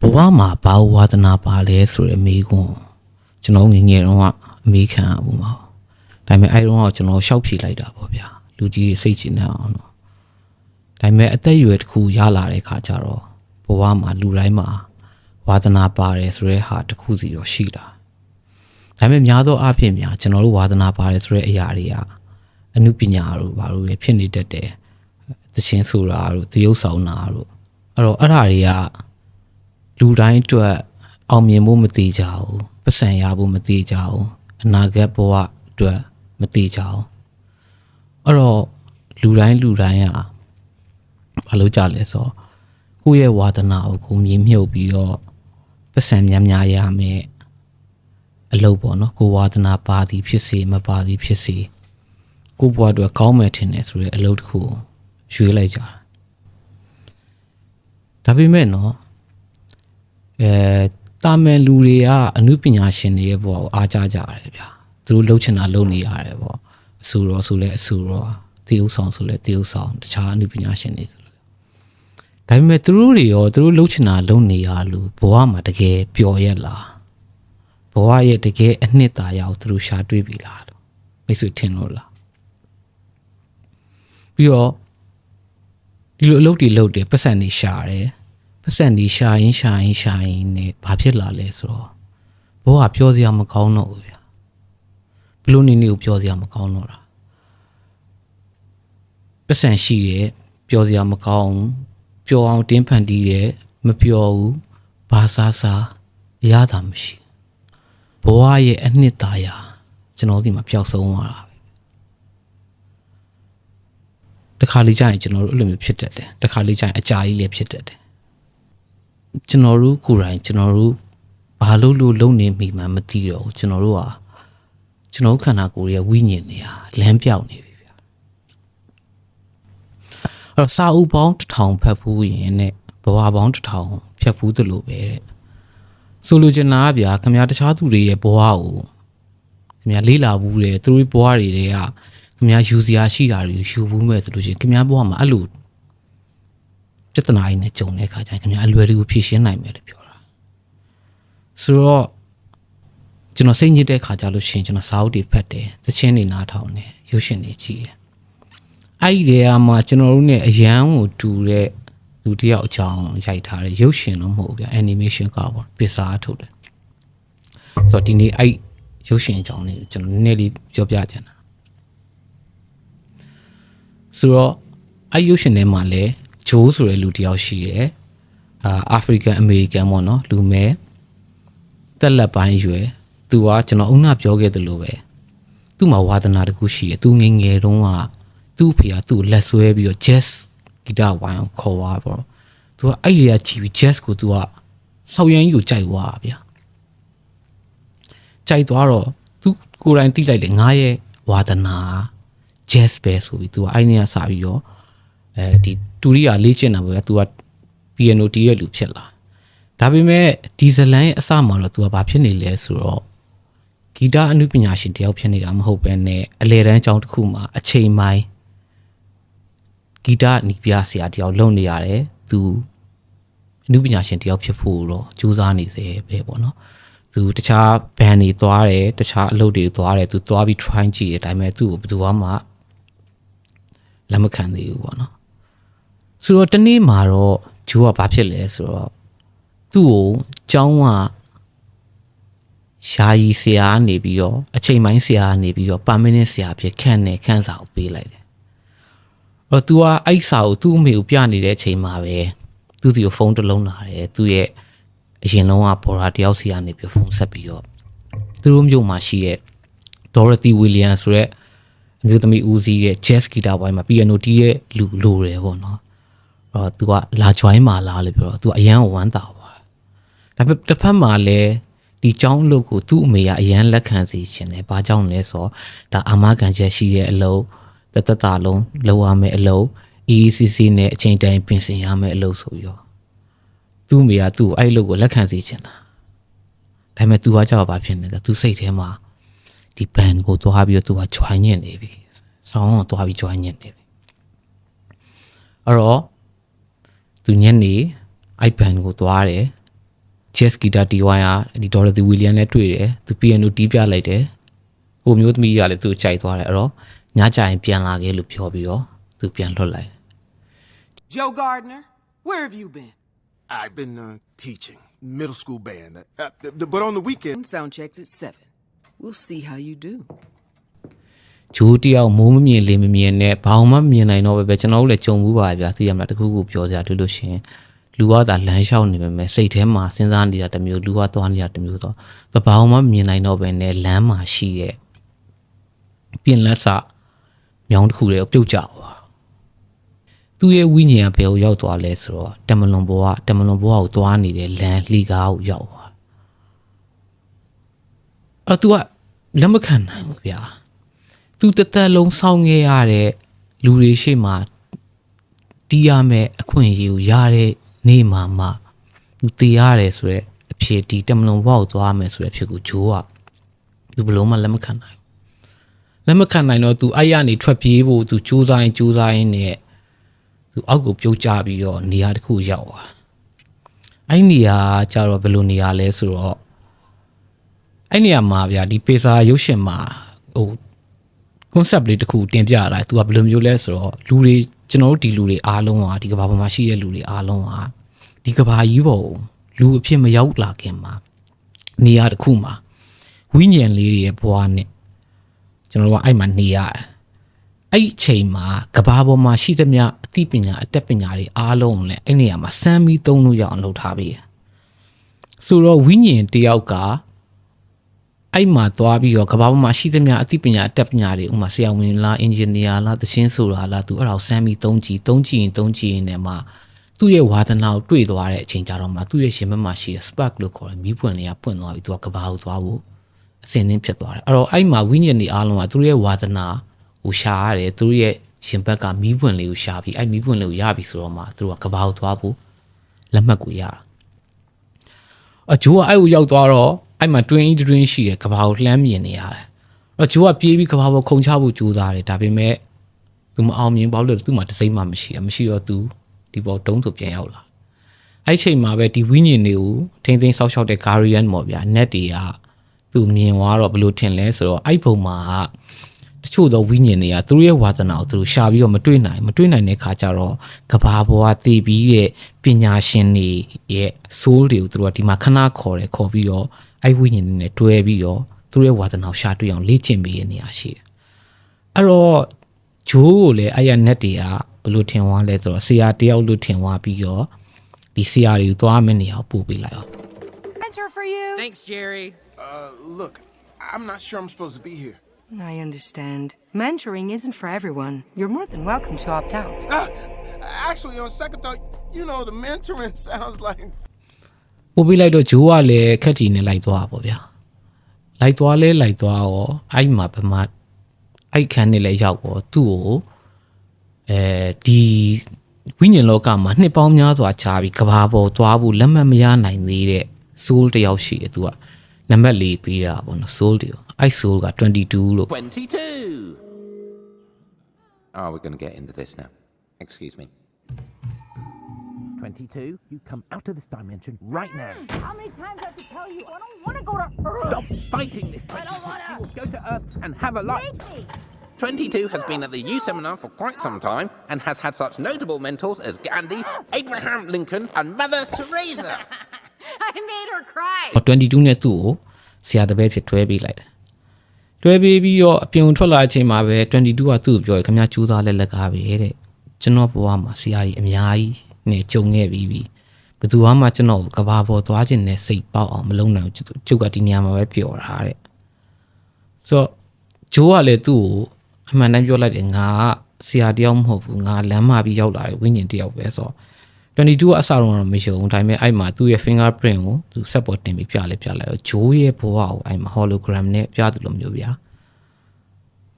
ဘဝမှာဘာဝါသနာပါလဲဆိုတဲ့အမေကွန်းကျွန်တော်ငယ်ငယ်တုန်းကအမေခံရဘူးမဟုတ်ဒါပေမဲ့အဲ့တုန်းကကျွန်တော်ရှောက်ဖြေလိုက်တာပေါ့ဗျာလူကြီးတွေစိတ်ချနေအောင်တော့ဒါပေမဲ့အသက်အရွယ်တစ်ခုရလာတဲ့ခါကျတော့ဘဝမှာလူတိုင်းမှာဝါသနာပါတယ်ဆိုတဲ့ဟာတစ်ခုစီတော့ရှိတာဒါပေမဲ့များသောအားဖြင့်များကျွန်တော်တို့ဝါသနာပါတယ်ဆိုတဲ့အရာတွေကအနုပညာတို့ဘာလို့ပဲဖြစ်နေတတ်တယ်သချင်းဆိုတာတို့သရုပ်ဆောင်တာတို့အဲ့တော့အဲ့ဓာတွေကလူတိုင်းအတွက်အောင်မြင်ဖို့မတည်ကြဘူးပတ်စံရဖို့မတည်ကြဘူးအနာဂတ်ဘဝအတွက်မတည်ကြဘူးအဲ့တော့လူတိုင်းကဘာလို့ကြလဲဆိုတော့ကိုယ့်ရဲ့ဝါသနာကိုမြင်မြုပ်ပြီးတော့ပတ်စံများရမယ်အလုပ်ပေါ့နော်ကိုဝါသနာပါသည်ဖြစ်စေမပါသည်ဖြစ်စေကိုဘဝအတွက်ကောင်းမယ်ထင်တယ်ဆိုတဲ့အလုပ်တစ်ခုရွေးလိုက်ကြတာဒါပေမဲ့နော်တာမန်လူတွေကအနုပညာရှင်တွေရဲ့ဘဝကိုအားကြကြရတယ်ဗျာသူတို့လှုပ်ချင်တာလုပ်နေရတယ်ပေါ့အဆူရောဆိုလဲအဆူရောသီဥဆောင်ဆိုလဲသီဥဆောင်တခြားအနုပညာရှင်တွေဆိုလဲဒါပေမဲ့သူတို့တွေရောသူတို့လှုပ်ချင်တာလုပ်နေရလို့ဘဝမှာတကယ်ပျော်ရက်လားဘဝရဲ့တကယ်အနှစ်သာရကိုသူတို့ရှာတွေးပြီလားလို့မိတ်ဆွေထင်လို့လားပြီးတော့ဒီလိုအလုပ်တွေလုပ်တယ်ပတ်စံတွေရှာတယ်ပတ်စံဒီရှာရင်နဲ့ဘာဖြစ်လာလဲဆိုတော့ဘောကပြောစရာမကောင်းတော့ဘူးဗျာဘလို့နေကိုပြောစရာမကောင်းတော့တာပတ်စံရှိရဲ့ပြောစရာမကောင်းပျော်အောင်တင်းဖန်တီးရဲ့မပျော်ဘူးဘာစားရတာမရှိဘောရဲ့အနှစ်သာရကျွန်တော်ဒီမှာပျောက်ဆုံးသွားတာတခါလေကြာရင်ကျွန်တော်တို့အဲ့လိုမျိုးဖြစ်တတ်တယ်တခါလေကြာရင်အကြာကြီးလည်းဖြစ်တတ်တယ်ကျွန်တော်တို့ကိုယ်တိုင်ကျွန်တော်တို့ဘာလို့လုံနေမိမှမသိတော့ဘူးကျွန်တော်တို့ခန္ဓာကိုယ်ရဲ့ဝိညာဉ်တွေလမ်းပြောက်နေပြီဗျာအဲ့တော့စာအုပ်ပေါင်း1000ဖတ်ဖူးရင်နဲ့ဘဝပေါင်း1000ဖြတ်ဖူးသလိုပဲတဲ့ဆိုလိုချင်တာကဗျာခင်ဗျားတခြားသူတွေရဲ့ဘဝကိုခင်ဗျားလေးလာဘူးတယ်သူတို့ဘဝတွေတွေကခင်ဗျားယူစရာရှိတာတွေယူဘူးမဲ့ဆိုလို့ရှိရင်ခင်ဗျားဘဝမှာအဲ့လိုပြဿနာတွေနဲ့ကြုံတဲ့အခါကျရင်ခင်ဗျားအလွယ်တကူဖြေရှင်းနိုင်မယ်လို့ပြောတာဆိုတော့ကျွန်တော်စိတ်ညစ်တဲ့အခါကျလို့ရှိရင်ကျွန်တော်စာအုပ်တွေဖတ်တယ်သချင်းတွေနားထောင်တယ်ရုပ်ရှင်တွေကြည့်တယ်အဲ့ဒီနေရာမှာကျွန်တော်တို့ ਨੇ အရန်ကိုတူတဲ့လူတစ်ယောက်အကြောင်းရိုက်ထားတယ်ရုပ်ရှင်တော့မဟုတ်ဘူးဗျ animation ကပေါ့ပစ်စာထုတ်တယ်ဆိုတော့ဒီနေ့အဲ့ရုပ်ရှင်အကြောင်းလေးကျွန်တော်နည်းနည်းလေးပြောပြချင်တာဆိုတော့အဲ့ရုပ်ရှင်ထဲမှာလဲဂျိုးဆိုတဲ့လူတစ်ယောက်ရှိတယ်အာဖရိကန်အမေရိကန်ပေါ့နော်လူမဲတက်လက်ပိုင်းရွယ်သူကကျွန်တော်ဥနာပြောခဲ့သလိုပဲသူ့မှာဝါသနာတစ်ခုရှိတယ်သူငယ်ငယ်တုန်းကသူ့ဖေကသူ့လက်ဆွဲပြီးတော့ jazz ဂီတဝိုင်းအောင်ခေါ်သွားပေါ့သူကအဲ့ဒီကကြည့်ပြီး jazz ကိုသူကဆောက်ရမ်းကြီးကိုကြိုက်သွားဗျာကြိုက်သွားတော့သူကိုယ်တိုင်သိလိုက်တယ်ငါရဲ့ဝါသနာ jazz ပဲဆိုပြီးသူကအဲ့ဒီကစပြီးတော့ဒီတူရီယာလေ့ကျင့်တာပဲသူက piano တီးရလူဖြစ်လာဒါပေမဲ့ဒီဇလန်ရဲ့အစမှာတော့သူကဘာဖြစ်နေလဲဆိုတော့ဂီတအနုပညာရှင်တယောက်ဖြစ်နေတာမဟုတ်ပဲနဲ့အလေတန်းကျောင်းတစ်ခုမှာအချိန်ပိုင်းဂီတနီးပြဆရာတယောက်လုပ်နေရတယ်သူအနုပညာရှင်တယောက်ဖြစ်ဖို့တော့ကြိုးစားနေစေပဲပေါ့နော်သူတခြားဘန်တွေသွားတယ်တခြားအလုပ်တွေသွားတယ်သူသွားပြီး try ကြည့်တယ်ဒါပေမဲ့သူ့ကိုဘယ်သူမှလက်မခံသေးဘူးပေါ့နော်ဆိုတော့တနေ့မှာတော့ဂျိုးကဘာဖြစ်လဲဆိုတော့သူ့ကိုကျောင်းကရှားကြီးဆရာနေပြီးတော့အချိန်ပိုင်းဆရာနေပြီးတော့ permanent ဆရာဖြစ်ခန့်စာကိုပေးလိုက်တယ်။သူကအဲ့စာကိုသူ့အမေကိုပြနေတဲ့အချိန်မှာပဲသူ့ဖုန်းတစ်လုံးလာတယ်သူ့ရဲ့အရင်လုံးကဘော်ဒါတယောက်စီကနေပြီးဖုန်းဆက်ပြီးတော့သူတို့မြို့မှာရှိတဲ့ Dorothy Williams ဆိုတဲ့အမျိုးသမီးဦးစီးရဲ့ jazz guitar ဝိုင်းမှာ piano တီးရဲ့လူလိုတယ်ပေါ့နော်။အဲ့တော့သူကလာ join မှာလားလို့ပြောတော့သူကအရန်ဝမ်းသာသွားတယ်။ဒါပေမဲ့တစ်ဖက်မှာလည်းဒီကျောင်းအလုပ်ကိုသူ့အမေကအရန်လက်ခံစီရှင်တယ်။ဘာကြောင့်လဲဆိုတော့ဒါအာမခံချက်ရှိတဲ့အလုပ်တတလုံးလုပ်ရမယ့်အလုပ် ECC နဲ့အချိန်တိုင်းပြင်ဆင်ရမယ့်အလုပ်ဆိုပြီးတော့သူ့အမေကသူ့ကိုအဲ့အလုပ်ကိုလက်ခံစီရှင်တာ။ဒါပေမဲ့သူကကြောက်ဘာဖြစ်နေလဲသူစိတ်ထဲမှာဒီ band ကိုသွားပြီးတော့သူက join ညင်နေပြီ။ဆောင်းကိုသွားပြီး join ညင်နေပြီ။အဲ့တော့သူညနေအဲ့ band ကိုသွားတယ် jazz guitar DY อ่ะဒီ Dorothy Williams နဲ့တွေ့တယ်သူ piano တီးပြလိုက်တယ်ဟိုမျိုးသမီးကလည်းသူ့ကြိုက်သွားတယ်အဲ့တော့ညကြရင်ပြန်လာခဲ့လို့ပြောပြီးတော့သူပြန်လွတ်လိုက် Joe Gardner, where have you been? I've been teaching middle school band, but on the weekend. Sound checks at 7. We'll see how you do. ဂျိုးတယောက်မိုးမမြင်လေမမြင်နဲ့ဘာမှမမြင်နိုင်တော့ပဲကျွန်တော်တို့လည်းကြုံမှုပါဗျာသိရမလားတခုခုပြောကြတွေ့လို့ရှင်လူကသာလမ်းလျှောက်နေပေမဲ့စိတ်ထဲမှာစဉ်းစားနေတာတစ်မျိုးလူကသွားနေတာတစ်မျိုးတော့ဘာမှမမြင်နိုင်တော့ပဲနဲ့လမ်းမှာရှိရဲ့ပြင်လက်စမြောင်းတစ်ခုတွေကိုပြုတ်ကျသွားသူ့ရဲ့ဝိညာဉ်ကဘယ်ကိုရောက်သွားလဲဆိုတော့တမလွန်ဘဝကိုသွားနေတဲ့လမ်းလှီကားကိုရောက်သွားအဲ့သူကလက်မခံနိုင်ဘူးဗျာသူတသက်လုံးစောင့်ခဲ့ရတဲ့လူတွေရှေ့မှာတီးရမယ်အခွင့်အရေးကိုရတဲ့နေ့မှာမှသူတည်ရတယ်ဆိုရက်အဖြစ်ဒီတမလွန်ဘဝကိုသွားမယ်ဆိုရက်အဖြစ်ကိုဂျိုးကသူဘလို့မှလက်မခံနိုင်တော့သူအဲ့ရနေထွက်ပြေးဖို့သူစူးစမ်းရင်းနဲ့သူအောက်ကိုပြုတ်ကျပြီးတော့နေရာတစ်ခုရောက်သွားအဲ့နေရာကျတော့ဘယ်လိုနေရာလဲဆိုတော့အဲ့နေရာမှာဗျာဒီပေစာရုပ်ရှင်မှာဟို concept လေးတစ်ခုတင်ပြရတာသူကဘယ်လိုမျိုးလဲဆိုတော့လူတွေကျွန်တော်တို့ဒီလူတွေအားလုံးဟာဒီကဘာပေါ်မှာရှိတဲ့လူတွေအားလုံးဟာဒီကဘာကြီးပေါ်လူအဖြစ်မရောက်လာခင်မှာနေရာတစ်ခုမှာဝိညာဉ်လေးတွေရဲ့ဘဝနဲ့ကျွန်တော်တို့ကအဲ့မှာနေရတယ်အဲ့အချိန်မှာကဘာပေါ်မှာရှိသမျှအသိပညာအတတ်ပညာတွေအားလုံးလည်းအဲ့နေရာမှာစမ်းပြီးသုံးလို့ရအောင်လုပ်ထားပေးတယ်ဆိုတော့ဝိညာဉ်တယောက်ကအဲ့မှာသွားပြီးတော့ကဘာပေါ်မှာရှိသမျှအသိပညာအတတ်ပညာတွေဥမာဆရာဝန်လားအင်ဂျင်နီယာလားသင်းဆိုတာလားသူအဲ့ဒါကိုစမ်းပြီးသုံးကြည့်ရင်လည်းမှသူ့ရဲ့ဝါသနာကိုတွေ့သွားတဲ့အချိန်ကြတော့မှသူ့ရဲ့ရှင်ဘက်မှာရှိတဲ့ spark လို့ခေါ်တဲ့မီးပွင့်လေးကပွင့်သွားပြီးသူကကဘာကိုသွားဖို့အစင်းသင်းဖြစ်သွားတယ်အဲ့တော့အဲ့မှာဝိညာဉ်တွေအားလုံးကသူ့ရဲ့ဝါသနာကိုရှာရတယ်သူ့ရဲ့ရှင်ဘက်ကမီးပွင့်လေးကိုရှာပြီးအဲ့မီးပွင့်လေးကိုရပြီဆိုတော့မှသူကကဘာကိုသွားဖို့လက်မှတ်ကိုရတာအဂျိုးကအဲ့ကိုရောက်သွားတော့အဲ့မှာတွင်းရှိတယ်ကဘာကိုလှမ်းမြင်နေရတယ်အဲ့ဂျိုးကပြေးပြီးကဘာပေါ်ခုန်ချဖို့ကြိုးစားတယ်ဒါပေမဲ့သူမအောင်မြင်ဘာလို့လဲသူ့မှာတစ်စိမ့်မှမရှိတော့သူဒီပေါ်တုံးဆိုပြန်ရောက်လာအဲ့ချိန်မှာပဲဒီဝိညာဉ်တွေကိုထိမ့်သိမ်းဆောက်ရှောက်တဲ့ Guardian ပေါ့ဗျာ net တွေကသူမြင်သွားတော့ဘယ်လိုထင်လဲဆိုတော့အဲ့ပုံမှာတချို့သောဝိညာဉ်တွေကသူတို့ရဲ့ဝါသနာကိုသူတို့ရှာပြီးတော့မတွေ့နိုင်တဲ့ခါကျတော့ကဘာပေါ်ကတည်ပြီးတဲ့ပညာရှင်တွေရဲ့ soul တွေကိုသူတို့ကဒီမှာခဏခေါ်ပြီးတော့အဲ့ဝိညာဉ်တွေနဲ့တွဲပြီးတော့သူတို့ရဲ့ဝါသနာကိုရှာတွေ့အောင်လေ့ကျင့်ပေးရနေရရှိတယ်အဲ့တော့ဂျိုးကိုလည်းအဲ့ရ net တွေကဘယ်လိုထင်သွားလဲဆိုတော့ဆရာတယောက်လို့ထင်သွားပြီးတော့ဒီဆရာတွေကိုသွားမယ့်နေရာကိုပို့ပေးလိုက်အောင် Mentor for you. Thanks, Jerry. Look, I'm not sure I'm supposed to be here. I understand. Mentoring isn't for everyone. You're more than welcome to opt out. Actually, on second thought, the mentoring sounds like. ပို့ပေးလိုက်တော့ဂျိုးကလည်းခက်တီနဲ့လိုက်သွားပါဗျာလိုက်သွားရောအဲ့မှာဗမာအဲ့ခန်းနဲ့လည်းရောက်တော့သူ့ကိုဒီဝိညာဉ်လောကမှာနှစ်ပေါင်းများစွာကြာပြီးကဘာပေါ်သွားဖို့လက်မှတ်မရနိုင်သေးတဲ့ soul တယောက်ရှိတယ်သူကနံပါတ်၄ပေးတာပေါ့နော် soul တွေကိုအဲ့ soul က22လို့ 22. Oh, we're going to get into this now. Excuse me. 22, you come out of this dimension right now. How many times do I have to tell you? I don't want to go to Earth. Stop fighting this. I don't want to. You will go to Earth and have a life. Make me. 22 has been at the U Seminar for quite some time and has had such notable mentors as Gandhi, Abraham Lincoln, and Mother Teresa. I made her cry. 22နဲ့သူ့ကိုဆရာတပည့်ဖြစ်တွဲပေးလိုက်တယ်တွဲပေးပြီးတော့အပြင်ထွက်လာတဲ့အချိန်မှာပဲ22ကသူ့ကိုပြောတယ်ခင်ဗျာကျူးသားလက်ကားပဲတဲ့ကျွန်တော်ဘဝမှာဆရာကြီးအများကြီးနဲ့ကြုံခဲ့ပြီးဘယ်သူမှကျွန်တော်ကဘာပေါ်သွားခြင်းနဲ့စိတ်ပေါက်အောင်မလုပ်နိုင်ဘူးကျုပ်ကဒီနေရာမှာပဲပျော်တာတဲ့ဆိုတော့ဂျိုးကလည်းသူ့ကိုအမှန်တမ်းပြောလိုက်တယ်ငါကဆရာတယောက်မဟုတ်ဘူးငါလမ်းမပြီးရောက်လာတဲ့ဝိညာဉ်တယောက်ပဲဆိုတော့22ကအစတော့မယုံဘူးဒါပေမဲ့အဲ့မှာသူ့ရဲ့ fingerprint ကိုသူဆက်ပေါ်တင်ပြီးပြလိုက်တော့ဂျိုးရဲ့ဘဝကိုအဲ့မှာ hologram နဲ့ပြသလိုမျိုးဗျာ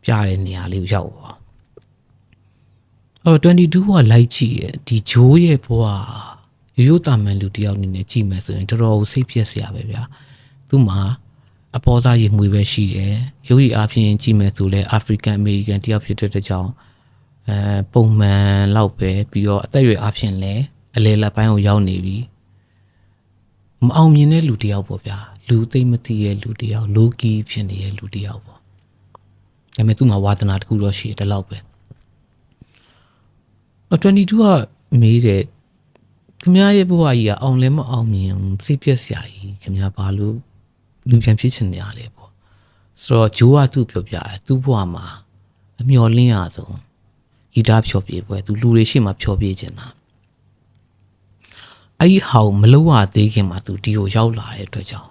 ပြတဲ့နေရာလေးကိုရောက်သွား22ကလိုက်ကြည့်ရဲ့ဒီဂျိုးရဲ့ဘဝရိုးတာမှန်လူတယောက်အနေနဲ့ကြည့်မယ်ဆိုရင်တော်တော်စိတ်ဖြစ်စရာပဲဗျာသူ့မှာအပေါ်သားရည်မွေပဲရှိတယ်ရုပ်ရည်အားဖြင့်ကြည့်မယ်ဆိုလဲ African American တယောက်ဖြစ်တဲ့ကြောင့်ပုံမှန်လောက်ပဲပြီးတော့အသက်အရွယ်အားဖြင့်လည်းအလေလက်ပိုင်းကိုရောက်နေပြီ မအောင်မြင်တဲ့လူတယောက်ပေါ့ဗျာလူသိမ့်မသိရဲ့လူတယောက်လိုကီဖြစ်နေတဲ့လူတယောက်ပေါ့ဒါပေမဲ့သူ့မှာဝါသနာတစ်ခုတော့ရှိတယ်လောက်ပဲ22ကမေးတယ်ခင်ဗျားရဲ့ဘဝကြီးကအောင်လဲမအောင်မြင်စိတ်ပြက်စရာကြီးခင်ဗျားဘာလို့လူပြန်ဖြစ်ချင်နေရလဲပေါ့ဆိုတော့ဂျိုးကသူ့ပြောပြတယ်သူ့ဘဝမှာအမျော်လင့်ရဆုံးဂီတဖြောပြပွဲသူလူတွေရှိမှဖြောပြချင်တာအဲ့ဒီဟောင်မလုံးဝသေးခင်မှာသူဒီကိုရောက်လာတဲ့အတွက်ကြောင့်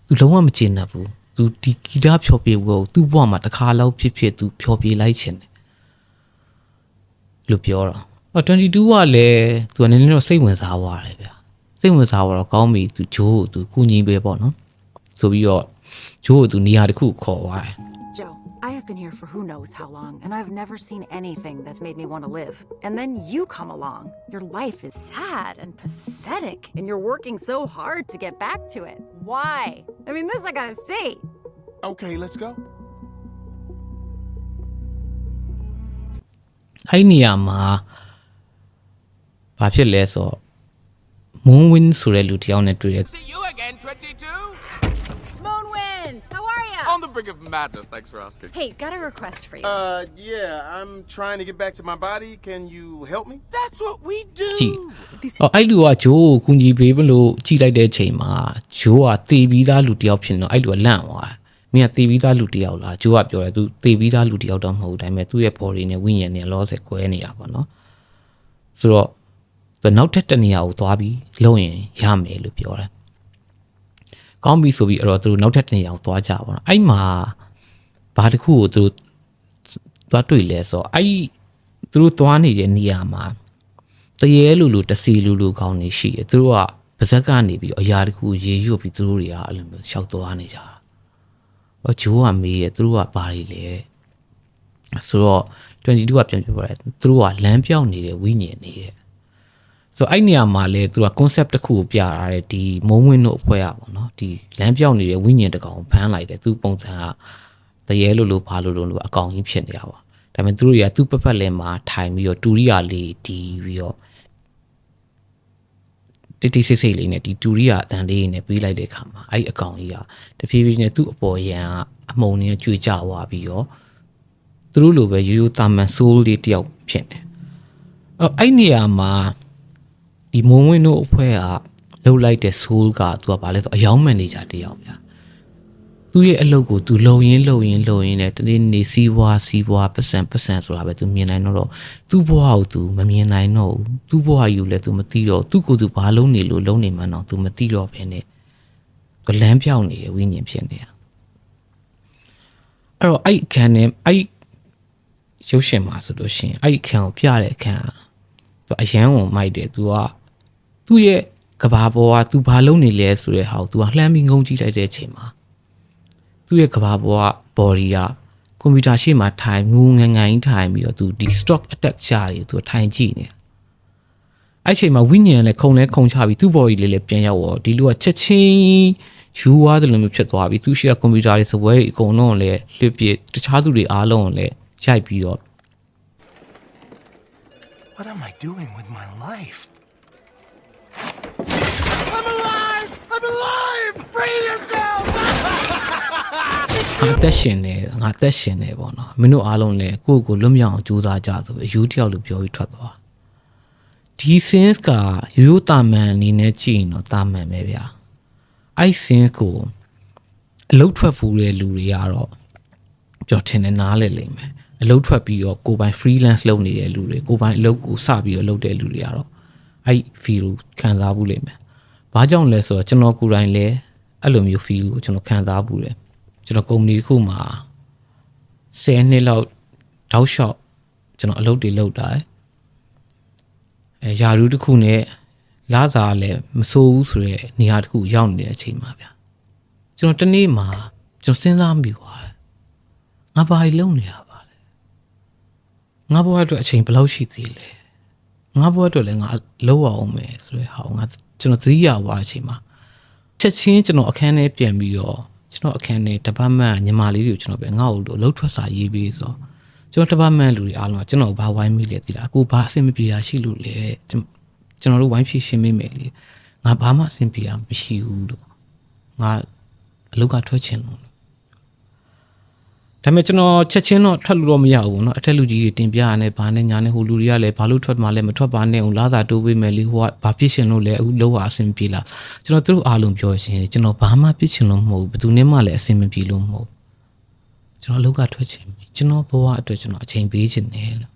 သူလုံးဝမကျေနပ်ဘူးသူဒီဂီတဖြောပြပွဲကိုသူ့ဘဝမှာတစ်ခါလောက်ဖြစ်သူဖြောပြလိုက်ချင်တယ်လို့ပြောတော့22ကလည်းသူကနည်းနည်းတော့စိတ်ဝင်စားသွားတယ်ဗျာစိတ်ဝင်စားတော့ကောင်းပြီသူဂျိုးကိုသူကူညီပေးပေါ့နော်ဆိုပြီးတော့ဂျိုးကိုသူနေရာတစ်ခုခေါ်သွားတယ် Joe, I have been here for who knows how long, and I've never seen anything that's made me want to live. And then you come along. Your life is sad and pathetic, and you're working so hard to get back to it. Why? I mean, this I gotta see. Okay, let's go. အဲ့နေရာမှာဘာဖြစ်လဲဆိုတော့ Moonwind ဆိုတဲ့လူတစ်ယောက်နဲ့တွေ့တယ် See you again, 22. Moonwind, how are ya? On the brink of madness, thanks for asking. Hey, got a request for you. Yeah, I'm trying to get back to my body. Can you help me? That's what we do. ကြည့်အဲ့လူကဂျိုးကိုကူညီပေးမလို့ကြည်လိုက်တဲ့အချိန်မှာဂျိုးကတေပြီးသားလူတစ်ယောက်ဖြစ်နေတော့အဲ့လူကလန့်သွားတယ်မင်းကတေပြီးသားလူတစ်ယောက်လားဂျိုးကပြောတယ်သူတေပြီးသားလူတစ်ယောက်တော့မဟုတ်ဘူးဒါပေမဲ့သူ့ရဲ့ body နဲ့ဝိညာဉ်နဲ့လောဆယ်ကွဲနေတာပေါ့နော်ဆိုတော့သူနောက်ထပ်တစ်နေရာကိုသွားပြီးလုံရင်ရမယ်လို့ပြောတယ်ကောင်းပြီဆိုပြီးအဲ့တော့သူတို့နောက်ထပ်တစ်နေရာကိုသွားကြပါတော့အဲ့မှာဘာတစ်ခုကိုသူတို့သွားတွေ့လဲဆိုတော့အဲ့သူတို့သွားနေတဲ့နေရာမှာတရေလူတစီလူကောင်းနေရှိတယ်သူတို့ကပါဇက်ကနေပြီးအရာတစ်ခုရေရွတ်ပြီးသူတို့တွေကအဲ့လိုမျိုးရှောက်သွားနေကြတာဂျိုးကမေးရသူတို့ကဘာတွေလဲဆိုတော့22ကပြန်ပြောပါတယ်သူတို့ကလမ်းပြောင်းနေတဲ့ဝိညာဉ်နေရဲ့ဆိုအဲ့နေရာမှာလေသူက concept တစ်ခုကိုပြထားတယ်ဒီမုံဝင်တို့အဖွဲရပါတော့ဒီလမ်းပြောင်းနေတဲ့ဝိညာဉ်တကောင်ဖမ်းလိုက်တယ်သူပုံစံကတရေလို့ဘာလို့အကောင်ကြီးဖြစ်နေတာပါဒါပေမဲ့သူတို့တွေကသူ့ပပတ်လဲမှာထိုင်ပြီးတော့တူရီယာလေးဒီပြီးတော့တိစိတ်လေးနဲ့ဒီတူရီယာအတန်လေးနဲ့ပြေးလိုက်တဲ့အခါမှာအဲ့အကောင်ကြီးကတဖြည်းဖြည်းနဲ့သူ့အပေါ်ရန်ကအမုံနဲ့ကြွေကြသွားပြီးတော့သူတို့လိုပဲရိုးရိုးတာမန်ဆိုးလေးတယောက်ဖြစ်နေအဲ့နေရာမှာဒီမုံဝင်တို့အဖွဲ့ကလှုပ်လိုက်တဲ့ soul ကသူကဘာလဲဆိုအယောင်းမန်နေဂျာတယောက်ဗျာသူ့ရဲ့အလုပ်ကိုသူလုံရင်းနဲ့တနေ့နေစီးပွားပတ်စံဆိုတာပဲသူမြင်နိုင်တော့သူ့ဘဝကိုသူမမြင်နိုင်တော့ဘူးသူ့ဘဝယူလဲသူမသိတော့သူ့ကိုယ်သူဘာလုံးနေလို့လုံးနေမှန်းတော့သူမသိတော့ဘဲနဲ့ကလန်းပြောင်းနေတဲ့ဝိညာဉ်ဖြစ်နေတာအဲ့တော့အဲ့ခန်းနဲ့အဲ့ရုပ်ရှင်မှာဆိုလို့ရှိရင်အဲ့ခန်းကိုပြတဲ့အခန်းသူအရန်ကိုမိုက်တယ်သူကသူ့ရဲ့ကဘာပေါ်ကသူဘာလုံးနေလဲဆိုတဲ့ဟာကိုသူကလှမ်းပြီးငုံကြည့်လိုက်တဲ့အချိန်မှာသူ့ရဲ့ကဘာပေါ်က body ကကွန်ပျူတာရှေ့မှာထိုင်ငူငငိုင်းထိုင်ပြီးတော့သူဒီ stock attack ရှာတယ်သူထိုင်ကြည့်နေအဲ့ချိန်မှာဝိညာဉ်လည်းခုံချပြီးသူ့ body လေးလည်းပြန်ရောက်တော့ဒီလူကချက်ချင်းယူသွားတယ်လို့မျိုးဖြစ်သွားပြီးသူ့ရှိကကွန်ပျူတာလေးစပွဲအကုန်လုံးလည်းလွတ်ပြတခြားသူတွေအားလုံးလည်းရိုက်ပြီးတော့ What am I doing with my life? I'm alive! Free yourself! ငါသက်ရှင်နေပေါ့နော်မင်းတို့အားလုံးလည်းကိုယ့်ကိုလွတ်မြောက်အောင်ကြိုးစားကြဆိုပြီးယူတယောက်လို့ပြောပြီးထွက်သွားဒီ sense ကရိုးတာမန်အနေနဲ့ကြည့်ရင်တော့တာမန်ပဲဗျာအဲ့ sense ကိုအလုတ်ထွက်ဖူးတဲ့လူတွေကတော့ကြော်ထင်နေနားလဲလိမ့်မယ်အလုတ်ထွက်ပြီးတော့ကိုယ်ပိုင် freelance လုပ်နေတဲ့လူတွေကိုယ်ပိုင်အလုပ်ကိုစပြီးတော့လုပ်တဲ့လူတွေကတော့အဲ့ feel ခံစားဘူးလိမ့်မယ်ဘာကြောင့်လဲဆိုတော့ကျွန်တော်ကိုယ်တိုင်လည်းအဲ့လိုမျိုး feel ကိုကျွန်တော်ခံစားဘူးတယ်ကျွန်တော်ကုမ္ပဏီတစ်ခုမှာ10နှစ်လောက်တောက်လျှောက်ကျွန်တော်အလုပ်တွေလုပ်တာယာရူးတစ်ခုနဲ့လာစားလည်းမစိုးဘူးဆိုတဲ့နေရာတစ်ခုရောက်နေတဲ့အချိန်မှာဗျာကျွန်တော်တနေ့မှာကျွန်တော်စဉ်းစားမိပါတယ်ငါဘာလုပ်နေရပါလဲငါဘဝအတွက်အချိန်ဘယ်လောက်ရှိသေးလဲငါဘဝအတွက်လည်းငါလုပ်အောင်မယ်ဆိုတဲ့ဟာငါကျွန်တော်သတိရသွားအချိန်မှာချက်ချင်းကျွန်တော်အခန်းထဲပြန်ပြီးတော့ကျွန်တော်အခန်းထဲတပတ်မှန်ညီမလေးတွေကိုကျွန်တော်ပဲငါ့ကိုလှုပ်ထွက်စာရေးပေးဆိုကျွန်တော်တပတ်မှန်လူတွေအားလုံးကကျွန်တော်ဘာဝိုင်းမိလဲသိလားအခုဘာအဆင်မပြေတာရှိလို့လဲကျွန်တော်တို့ဝိုင်းဖြည့်ရှင်းမိမယ်လေ ငါဘာမှအဆင်ပြေတာမရှိဘူးလို့ငါအလုပ်ကထွက်ချင်လို့ဒါပေမဲ့ကျွန်တော်ချက်ချင်းတော့ထွက်လို့တော့မရဘူးเนาะအထက်လူကြီးတွေတင်ပြရတယ်ဘာနဲ့ညာနဲ့ဟိုလူတွေကလည်းဘာလို့ထွက်မှလဲမထွက်ပါနဲ့ဟိုလာသာတိုးပေးမယ်လေဟိုကဘာဖြစ်ရှင်လို့လဲအခုလောကအဆင်ပြေလားကျွန်တော်တို့အားလုံးပြောရှင်ကျွန်တော်ဘာမှဖြစ်ရှင်လို့မဟုတ်ဘူးဘယ်သူနဲ့မှလည်းအဆင်မပြေလို့မဟုတ်ကျွန်တော်အလုပ်ကထွက်ချင်ပြီကျွန်တော်ဘဝအတွက်ကျွန်တော်အချိန်ပေးချင်တယ်လို့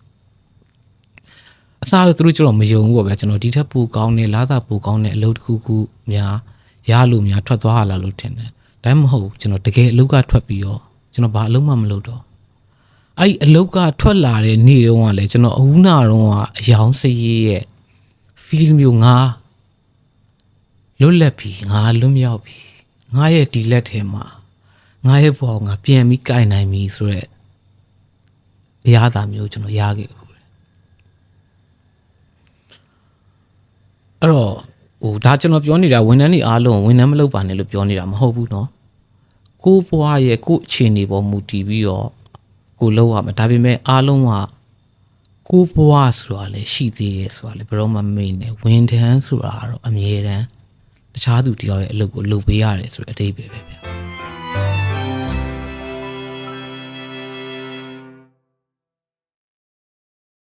အစားတို့ကျွန်တော်မယုံဘူးပေါ့ဗျာကျွန်တော်ဒီထက်ပိုကောင်းတဲ့လာသာပိုကောင်းတဲ့အလုပ်တစ်ခုခုများရလို့များထွက်သွားလာလို့ထင်တယ်ဒါမှမဟုတ်ကျွန်တော်တကယ်အလုပ်ကထွက်ပြီးတော့ကျွန်တော်ဘာအလုပ်မှမလုပ်တော့အဲ့ဒီအလုပ်ကထွက်လာတဲ့နေ့တုန်းကလည်းကျွန်တော်အဟူးနာတုန်းကအယောင်စရေးရဲ့ feel မျိုးငါလွတ်လပ်ပြီငါလွတ်မြောက်ပြီငါရဲ့ဒီလက်ထဲမှာငါရဲ့ဘဝငါပြန်ပြီးကြိုင်နိုင်ပြီဆိုတော့အရာသာမျိုးကျွန်တော်ရခဲ့ဘူးအဲ့တော့ဟိုဒါကျွန်တော်ပြောနေတာဝန်ထမ်းတွေအားလုံးဝန်ထမ်းမလုပ်ပါနဲ့လို့ပြောနေတာမဟုတ်ဘူးเนาะကိုဘွားရဲ့ကိုအခြေအနေပေါ်မူတည်ပြီးတော့ကိုလောက်ရမှာဒါပေမဲ့အားလုံးကကိုဘွားဆိုတာလည်းရှိသေးတယ်ဆိုတာလည်းဘယ်တော့မှမမေ့နဲ့ဝန်ထမ်းဆိုတာကတော့အမြဲတမ်းတခြားသူတယောက်ရဲ့အလုပ်ကိုလုပ်ပေးရတယ်ဆိုတဲ့အတိတ်ပဲဗျာ